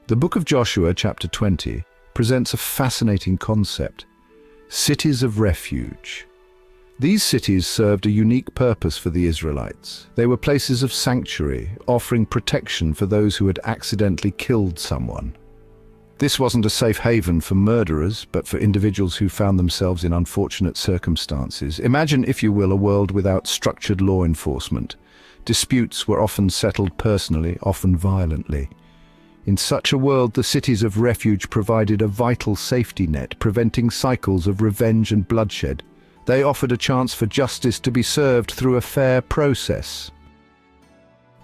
The book of Joshua, chapter 20, presents a fascinating concept: cities of refuge. These cities served a unique purpose for the Israelites. They were places of sanctuary, offering protection for those who had accidentally killed someone. This wasn't a safe haven for murderers, but for individuals who found themselves in unfortunate circumstances. Imagine, if you will, a world without structured law enforcement. Disputes were often settled personally, often violently. In such a world, the cities of refuge provided a vital safety net, preventing cycles of revenge and bloodshed. They offered a chance for justice to be served through a fair process.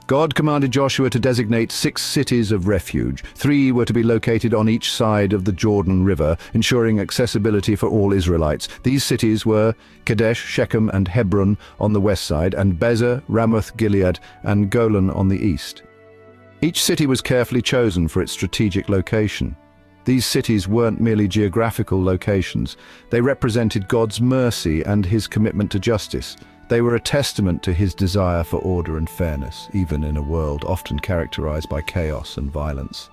God commanded Joshua to designate 6 cities of refuge. 3 were to be located on each side of the Jordan River, ensuring accessibility for all Israelites. These cities were Kadesh, Shechem, and Hebron on the west side, and Bezer, Ramoth Gilead, and Golan on the east. Each city was carefully chosen for its strategic location. These cities weren't merely geographical locations. They represented God's mercy and His commitment to justice. They were a testament to His desire for order and fairness, even in a world often characterized by chaos and violence.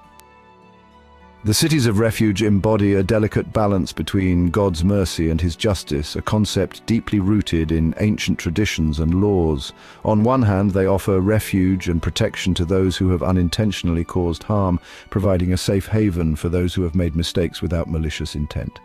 The cities of refuge embody a delicate balance between God's mercy and His justice, a concept deeply rooted in ancient traditions and laws. On one hand, they offer refuge and protection to those who have unintentionally caused harm, providing a safe haven for those who have made mistakes without malicious intent.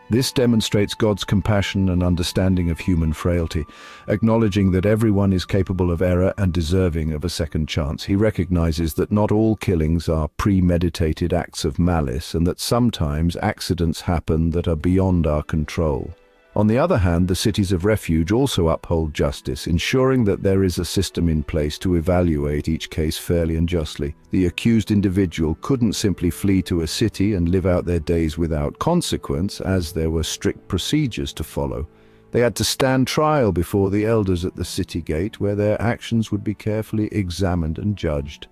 This demonstrates God's compassion and understanding of human frailty. Acknowledging that everyone is capable of error and deserving of a second chance, He recognizes that not all killings are premeditated acts of malice, and that sometimes accidents happen that are beyond our control. On the other hand, the cities of refuge also uphold justice, ensuring that there is a system in place to evaluate each case fairly and justly. The accused individual couldn't simply flee to a city and live out their days without consequence, as there were strict procedures to follow. They had to stand trial before the elders at the city gate, where their actions would be carefully examined and judged.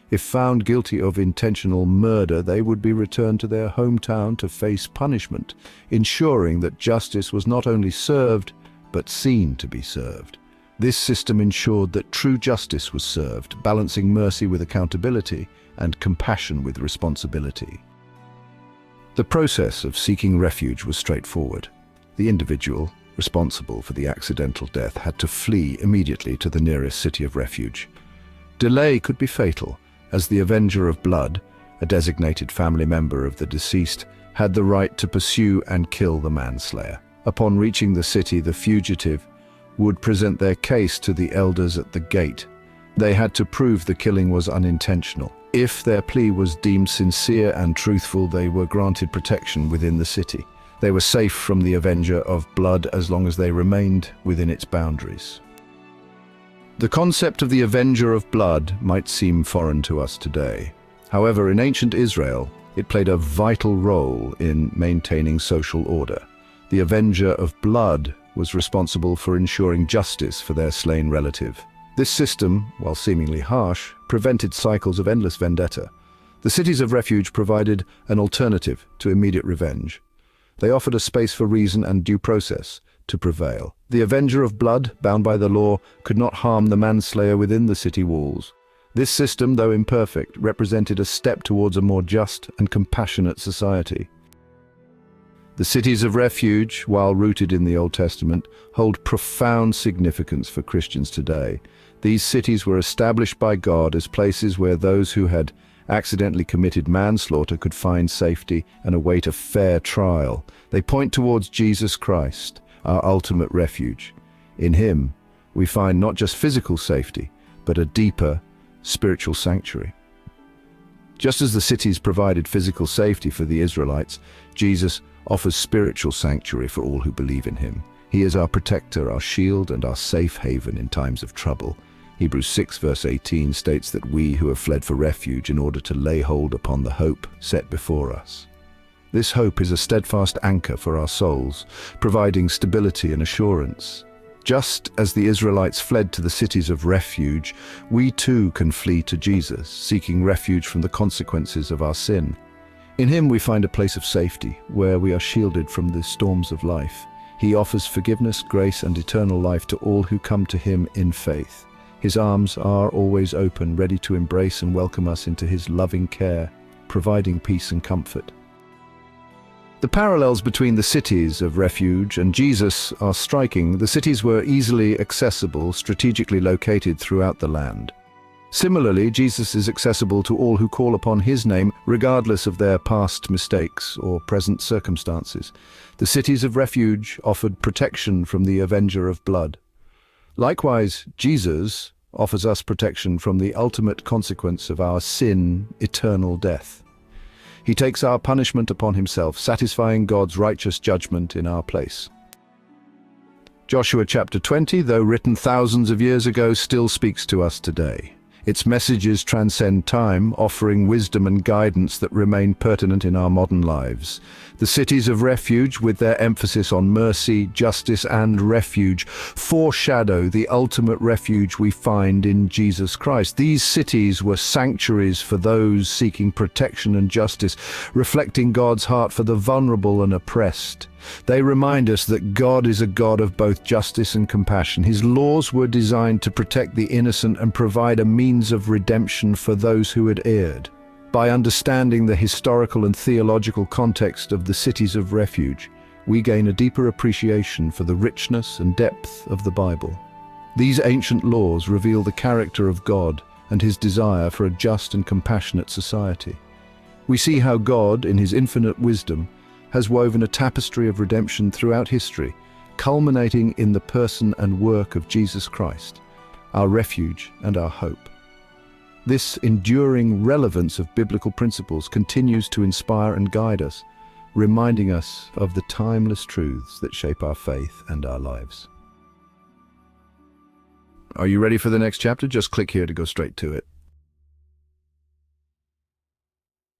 If found guilty of intentional murder, they would be returned to their hometown to face punishment, ensuring that justice was not only served, but seen to be served. This system ensured that true justice was served, balancing mercy with accountability and compassion with responsibility. The process of seeking refuge was straightforward. The individual responsible for the accidental death had to flee immediately to the nearest city of refuge. Delay could be fatal, as the Avenger of Blood, a designated family member of the deceased, had the right to pursue and kill the manslayer. Upon reaching the city, the fugitive would present their case to the elders at the gate. They had to prove the killing was unintentional. If their plea was deemed sincere and truthful, they were granted protection within the city. They were safe from the Avenger of Blood as long as they remained within its boundaries. The concept of the Avenger of Blood might seem foreign to us today. However, in ancient Israel, it played a vital role in maintaining social order. The Avenger of Blood was responsible for ensuring justice for their slain relative. This system, while seemingly harsh, prevented cycles of endless vendetta. The cities of refuge provided an alternative to immediate revenge. They offered a space for reason and due process to prevail. The Avenger of Blood, bound by the law, could not harm the manslayer within the city walls. This system, though imperfect, represented a step towards a more just and compassionate society. The cities of refuge, while rooted in the Old Testament, hold profound significance for Christians today. These cities were established by God as places where those who had accidentally committed manslaughter could find safety and await a fair trial. They point towards Jesus Christ, our ultimate refuge. In Him, we find not just physical safety, but a deeper spiritual sanctuary. Just as the cities provided physical safety for the Israelites, Jesus offers spiritual sanctuary for all who believe in Him. He is our protector, our shield, and our safe haven in times of trouble. Hebrews 6 verse 18 states that we who have fled for refuge in order to lay hold upon the hope set before us. This hope is a steadfast anchor for our souls, providing stability and assurance. Just as the Israelites fled to the cities of refuge, we too can flee to Jesus, seeking refuge from the consequences of our sin. In Him we find a place of safety, where we are shielded from the storms of life. He offers forgiveness, grace, and eternal life to all who come to Him in faith. His arms are always open, ready to embrace and welcome us into His loving care, providing peace and comfort. The parallels between the cities of refuge and Jesus are striking. The cities were easily accessible, strategically located throughout the land. Similarly, Jesus is accessible to all who call upon his name, regardless of their past mistakes or present circumstances. The cities of refuge offered protection from the Avenger of Blood. Likewise, Jesus offers us protection from the ultimate consequence of our sin, eternal death. He takes our punishment upon himself, satisfying God's righteous judgment in our place. Joshua chapter 20, though written thousands of years ago, still speaks to us today. Its messages transcend time, offering wisdom and guidance that remain pertinent in our modern lives. The cities of refuge, with their emphasis on mercy, justice, and refuge, foreshadow the ultimate refuge we find in Jesus Christ. These cities were sanctuaries for those seeking protection and justice, reflecting God's heart for the vulnerable and oppressed. They remind us that God is a God of both justice and compassion. His laws were designed to protect the innocent and provide a means of redemption for those who had erred. By understanding the historical and theological context of the cities of refuge, we gain a deeper appreciation for the richness and depth of the Bible. These ancient laws reveal the character of God and his desire for a just and compassionate society. We see how God, in his infinite wisdom, has woven a tapestry of redemption throughout history, culminating in the person and work of Jesus Christ, our refuge and our hope. This enduring relevance of biblical principles continues to inspire and guide us, reminding us of the timeless truths that shape our faith and our lives. Are you ready for the next chapter? Just click here to go straight to it.